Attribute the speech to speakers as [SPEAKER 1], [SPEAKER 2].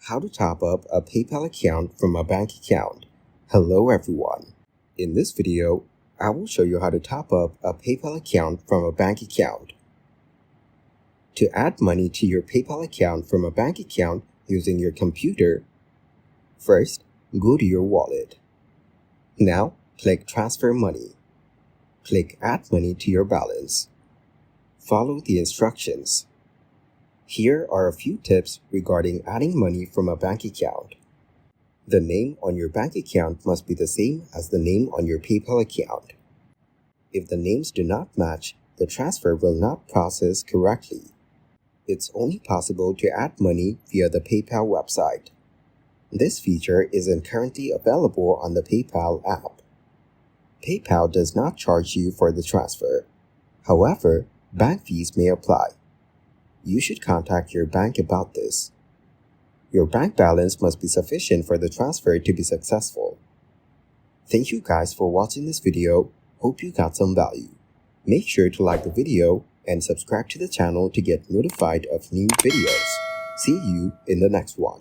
[SPEAKER 1] How to top up a PayPal account from a bank account. Hello everyone. In this video, I will show you how to top up a PayPal account from a bank account. To add money to your PayPal account from a bank account using your computer, first, go to your wallet. Now, click Transfer Money. Click Add Money to your balance. Follow the instructions. Here are a few tips regarding adding money from a bank account. The name on your bank account must be the same as the name on your PayPal account. If the names do not match, the transfer will not process correctly. It's only possible to add money via the PayPal website. This feature isn't currently available on the PayPal app. PayPal does not charge you for the transfer. However, bank fees may apply. You should contact your bank about this. Your bank balance must be sufficient for the transfer to be successful. Thank you guys for watching this video. Hope you got some value. Make sure to like the video and subscribe to the channel to get notified of new videos. See you in the next one.